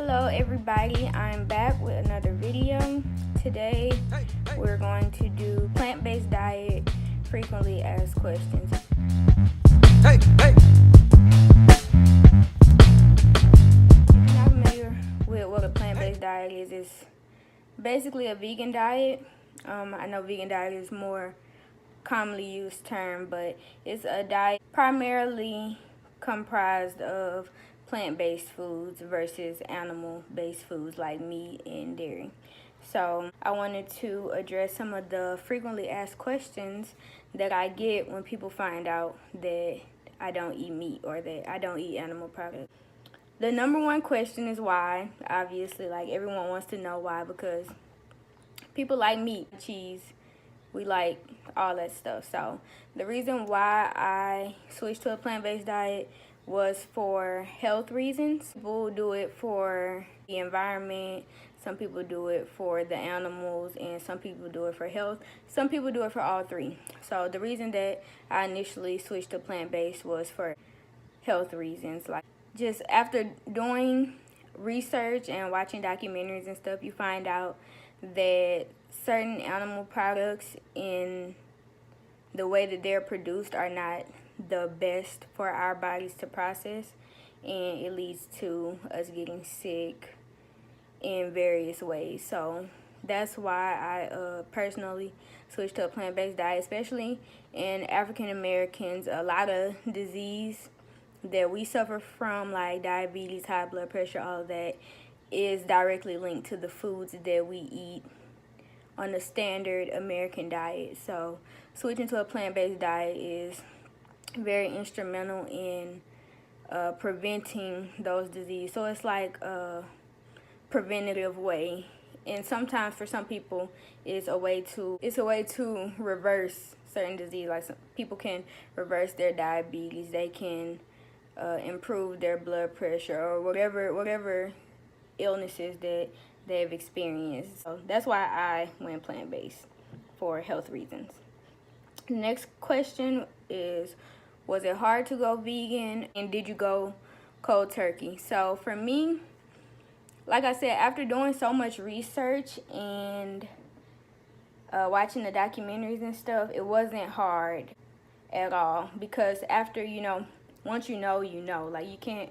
Hello everybody, I'm back with another video. Today we're going to do plant-based diet, frequently asked questions. If you're not familiar with what a plant-based diet is, it's basically a vegan diet. I know vegan diet is more commonly used term, but it's a diet primarily comprised of plant-based foods versus animal-based foods like meat and dairy. So I wanted to address some of the frequently asked questions that I get when people find out that I don't eat meat or that I don't eat animal products. The number one question is why. Obviously, like, everyone wants to know why, because people like meat, cheese, we like all that stuff. So the reason why I switched to a plant-based diet was for health reasons. People do it for the environment, some people do it for the animals, and some people do it for health. Some people do it for all three. So the reason that I initially switched to plant-based was for health reasons. Like, just after doing research and watching documentaries and stuff, you find out that certain animal products in the way that they're produced are not the best for our bodies to process, and it leads to us getting sick in various ways. So that's why I personally switched to a plant-based diet, especially in African Americans. A lot of disease that we suffer from, like diabetes, high blood pressure, all of that, is directly linked to the foods that we eat on the standard American diet. So switching to a plant-based diet is very instrumental in preventing those diseases. So it's like a preventative way, and sometimes for some people it's a way to reverse certain disease. Like, some people can reverse their diabetes, they can improve their blood pressure, or whatever illnesses that they've experienced. So that's why I went plant-based, for health reasons. The next question is, was it hard to go vegan, and did you go cold turkey? So for me, like I said, after doing so much research and watching the documentaries and stuff, it wasn't hard at all, because after, once you know, like, you can't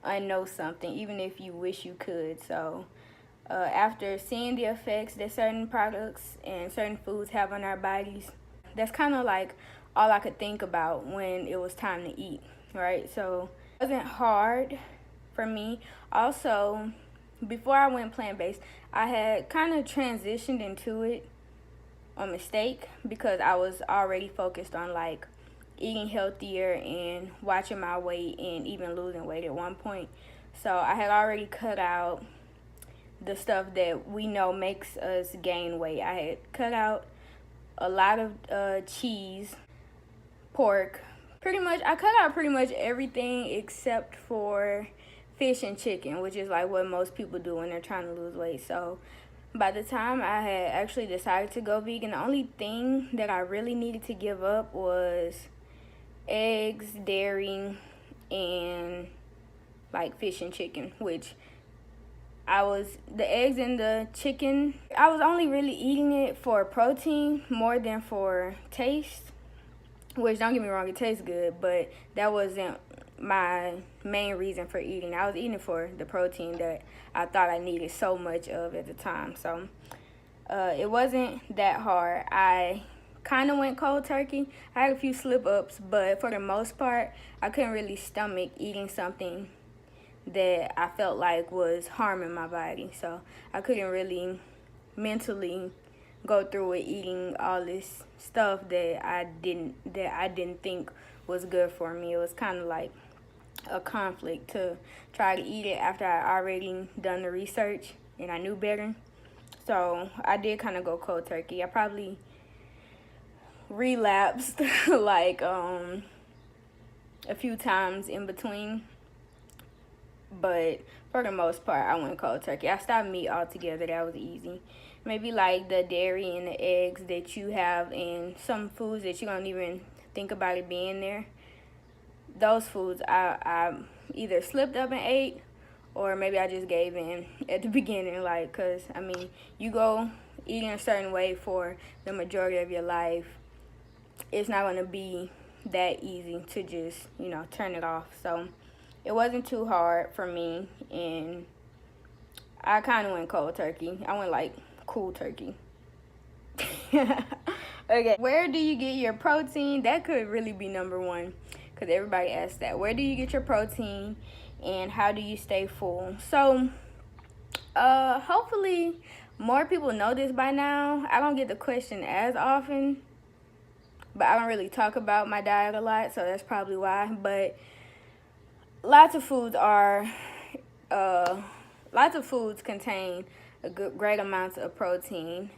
unknow something, even if you wish you could. So after seeing the effects that certain products and certain foods have on our bodies, that's kind of like all I could think about when it was time to eat, right? So it wasn't hard for me. Also, before I went plant-based, I had kind of transitioned into it on mistake, because I was already focused on, like, eating healthier and watching my weight and even losing weight at one point. So I had already cut out the stuff that we know makes us gain weight. I had cut out a lot of cheese, pork. I cut out pretty much everything except for fish and chicken, which is like what most people do when they're trying to lose weight. So by the time I had actually decided to go vegan, the only thing that I really needed to give up was eggs, dairy, and like fish and chicken, which the eggs and the chicken, I was only really eating it for protein more than for taste, which, don't get me wrong, it tastes good, but that wasn't my main reason for eating. I was eating it for the protein that I thought I needed so much of at the time. So it wasn't that hard. I kind of went cold turkey. I had a few slip-ups, but for the most part, I couldn't really stomach eating something that I felt like was harming my body. So I couldn't really mentally go through with eating all this stuff that I didn't think was good for me. It was kind of like a conflict to try to eat it after I already done the research and I knew better. So I did kind of go cold turkey. I probably relapsed like a few times in between, but for the most part, I went cold turkey. I stopped meat altogether. That was easy. Maybe like the dairy and the eggs that you have in some foods that you don't even think about it being there. Those foods I either slipped up and ate, or maybe I just gave in at the beginning, like, because I mean, you go eating a certain way for the majority of your life, it's not going to be that easy to just, you know, turn it off. So it wasn't too hard for me, and I kind of went cold turkey. I went like cool turkey. Okay, where do you get your protein? That could really be number one, because everybody asks that. Where do you get your protein, and how do you stay full? So hopefully more people know this by now. I don't get the question as often, but I don't really talk about my diet a lot, so that's probably why. But lots of foods contain great amounts of protein.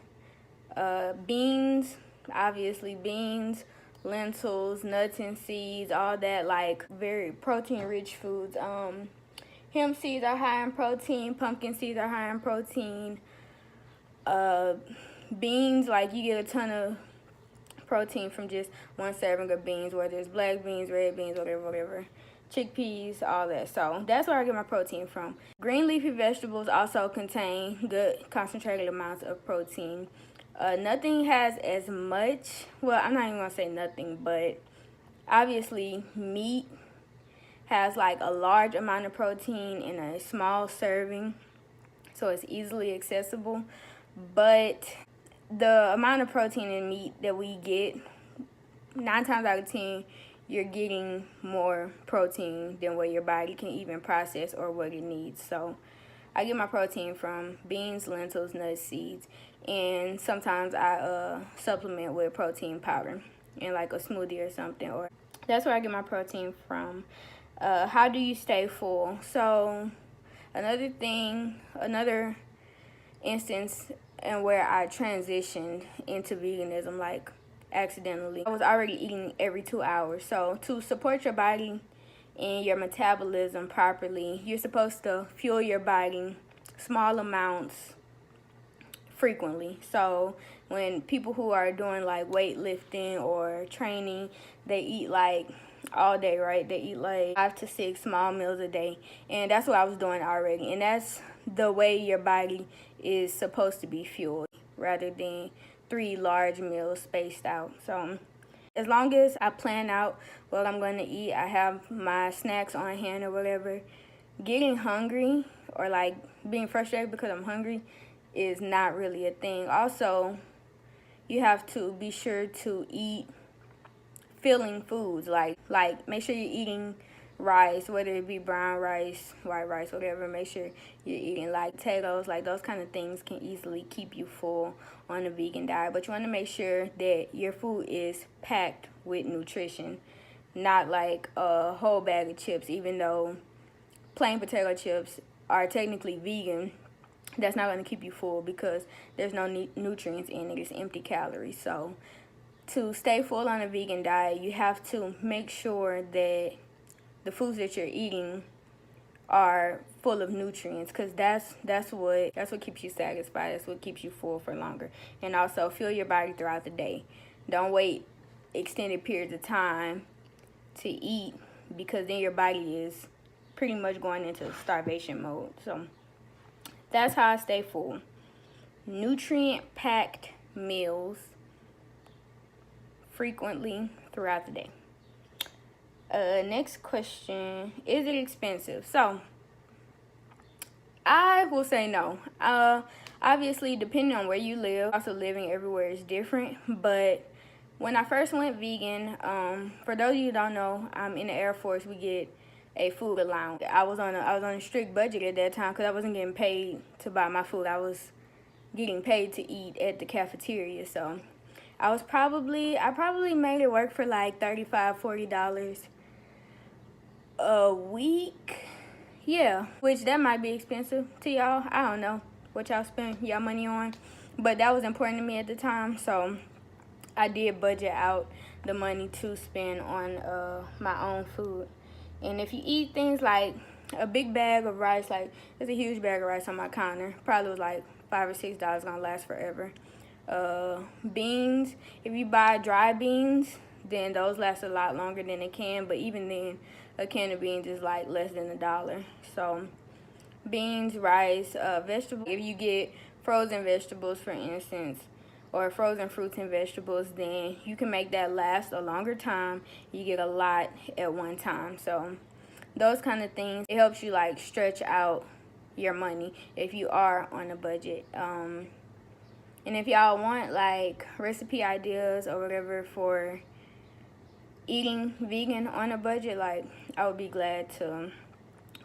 Beans, obviously beans, lentils, nuts and seeds, all that, like very protein rich foods. Hemp seeds are high in protein, pumpkin seeds are high in protein. Beans, like you get a ton of protein from just one serving of beans, whether it's black beans, red beans, whatever. Chickpeas, all that. So that's where I get my protein from. Green leafy vegetables also contain good concentrated amounts of protein. Nothing has as much, well, I'm not even gonna say nothing, but obviously meat has like a large amount of protein in a small serving, so it's easily accessible. But the amount of protein in meat that we get, 9 times out of 10, you're getting more protein than what your body can even process or what it needs. So I get my protein from beans, lentils, nuts, seeds, and sometimes I supplement with protein powder in like a smoothie or something. Or that's where I get my protein from. How do you stay full? So another instance and where I transitioned into veganism, like accidentally, I was already eating every 2 hours. So to support your body and your metabolism properly, you're supposed to fuel your body small amounts frequently. So when people who are doing like weightlifting or training, they eat like all day, right? They eat like 5 to 6 small meals a day, and that's what I was doing already. And that's the way your body is supposed to be fueled, rather than 3 large meals spaced out. So as long as I plan out what I'm going to eat, I have my snacks on hand or whatever, getting hungry or like being frustrated because I'm hungry is not really a thing. Also, you have to be sure to eat filling foods, like make sure you're eating rice, whether it be brown rice, white rice, whatever. Make sure you're eating like potatoes, like those kind of things can easily keep you full on a vegan diet. But you want to make sure that your food is packed with nutrition, not like a whole bag of chips. Even though plain potato chips are technically vegan, that's not going to keep you full because there's no nutrients in it. It's empty calories. So to stay full on a vegan diet, you have to make sure that the foods that you're eating are full of nutrients, because that's what keeps you satisfied. That's what keeps you full for longer. And also fuel your body throughout the day. Don't wait extended periods of time to eat, because then your body is pretty much going into starvation mode. So that's how I stay full. Nutrient packed meals frequently throughout the day. Next question, is it expensive? So I will say no. Obviously, depending on where you live, also living everywhere is different. But when I first went vegan, for those of you who don't know, I'm in the Air Force. We get a food allowance. I was on a strict budget at that time because I wasn't getting paid to buy my food. I was getting paid to eat at the cafeteria. So I probably made it work for like $35-$40 a week. Yeah, which that might be expensive to y'all. I don't know what y'all spend y'all money on, but that was important to me at the time, so I did budget out the money to spend on my own food. And if you eat things like a big bag of rice, like there's a huge bag of rice on my counter, probably was like $5 or $6, gonna last forever. Beans, if you buy dry beans, then those last a lot longer than a can, but even then, a can of beans is like less than $1. So beans, rice, vegetables. If you get frozen vegetables, for instance, or frozen fruits and vegetables, then you can make that last a longer time. You get a lot at one time. So those kind of things, it helps you like stretch out your money if you are on a budget. And if y'all want like recipe ideas or whatever for eating vegan on a budget, like I would be glad to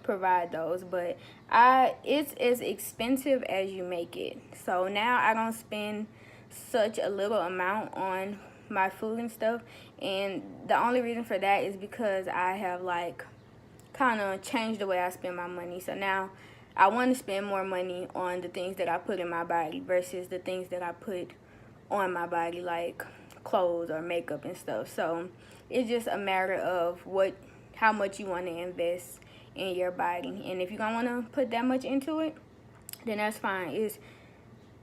provide those. But it's as expensive as you make it. So now I don't spend such a little amount on my food and stuff, and the only reason for that is because I have like kind of changed the way I spend my money. So now I want to spend more money on the things that I put in my body versus the things that I put on my body, like clothes or makeup and stuff. So it's just a matter of how much you want to invest in your body. And if you don't want to put that much into it, then that's fine. It's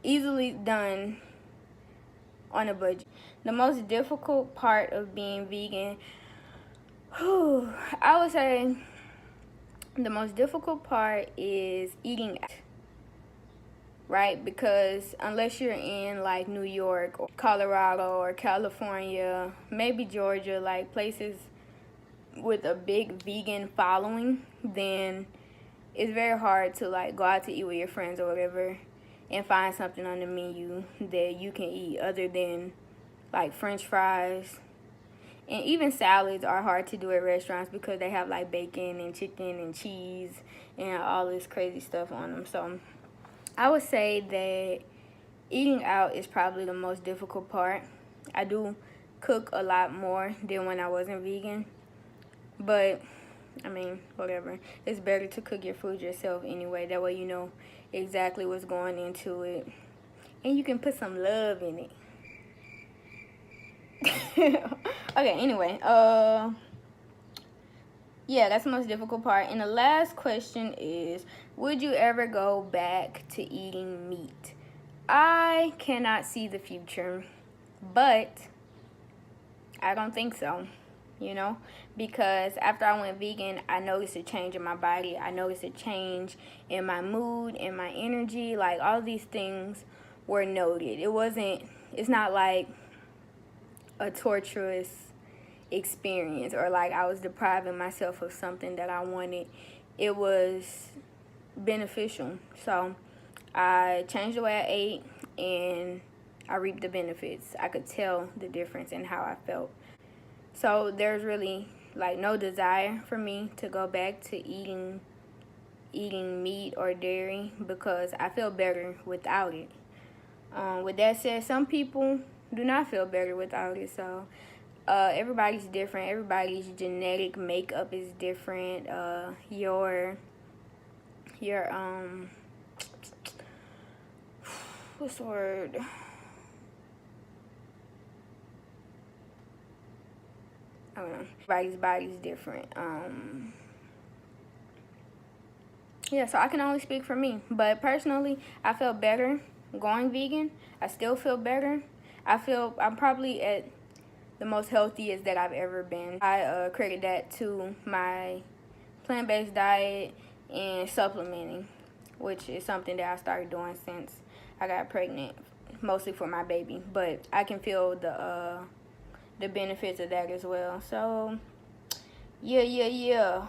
easily done on a budget. The most difficult part of being vegan, I would say the most difficult part is eating out, right? Because unless you're in like New York or Colorado or California, maybe Georgia, like places with a big vegan following, then it's very hard to like go out to eat with your friends or whatever and find something on the menu that you can eat other than like French fries. And even salads are hard to do at restaurants because they have like bacon and chicken and cheese and all this crazy stuff on them. So I would say that eating out is probably the most difficult part. I do cook a lot more than when I wasn't vegan. But, I mean, whatever. It's better to cook your food yourself anyway. That way you know exactly what's going into it. And you can put some love in it. Okay, anyway, yeah, that's the most difficult part. And the last question is, would you ever go back to eating meat? I cannot see the future, but I don't think so, you know, because after I went vegan, I noticed a change in my body. I noticed a change in my mood, in my energy. Like, all these things were noted. It's not like a torturous experience or like I was depriving myself of something that I wanted. It was beneficial. So I changed the way I ate and I reaped the benefits. I could tell the difference in how I felt. So there's really like no desire for me to go back to eating meat or dairy because I feel better without it. With that said, some people do not feel better without it. So everybody's different. Everybody's genetic makeup is different. Your what's the word? I don't know. Everybody's body's different. Yeah, so I can only speak for me. But personally, I felt better going vegan. I still feel better. I'm probably at the most healthiest that I've ever been. I credit that to my plant-based diet and supplementing, which is something that I started doing since I got pregnant, mostly for my baby. But I can feel the benefits of that as well. So, yeah.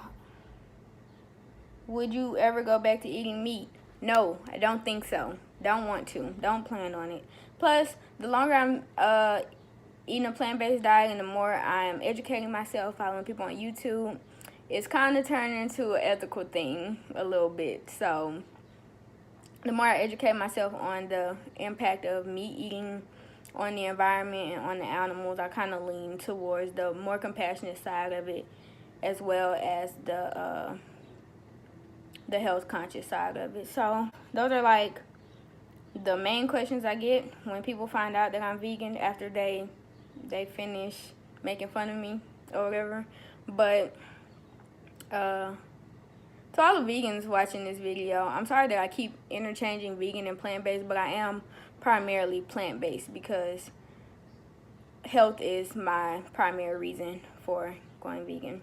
Would you ever go back to eating meat? No, I don't think so. Don't want to. Don't plan on it. Plus, the longer I'm eating a plant-based diet and the more I'm educating myself, following people on YouTube, it's kind of turning into an ethical thing a little bit. So the more I educate myself on the impact of meat eating on the environment and on the animals, I kind of lean towards the more compassionate side of it, as well as the health conscious side of it. So those are like the main questions I get when people find out that I'm vegan after they finish making fun of me or whatever. But to all the vegans watching this video, I'm sorry that I keep interchanging vegan and plant-based, but I am primarily plant-based because health is my primary reason for going vegan,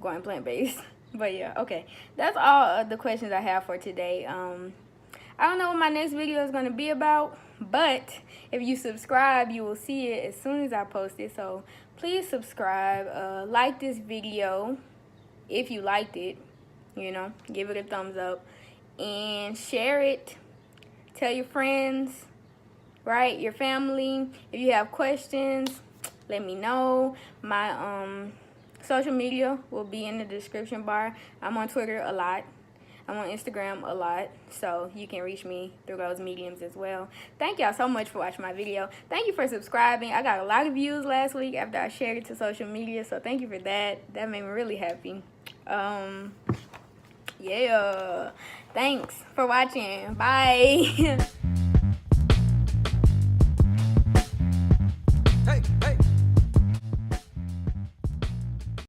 going plant-based. But yeah, okay. That's all of the questions I have for today. I don't know what my next video is going to be about, but if you subscribe, you will see it as soon as I post it. So please subscribe, like this video if you liked it, you know, give it a thumbs up, and share it. Tell your friends, right, your family. If you have questions, let me know. My social media will be in the description bar. I'm on Twitter a lot. I'm on Instagram a lot, so you can reach me through those mediums as well. Thank y'all so much for watching my video. Thank you for subscribing. I got a lot of views last week after I shared it to social media, so thank you for that. That made me really happy. Yeah. Thanks for watching. Bye.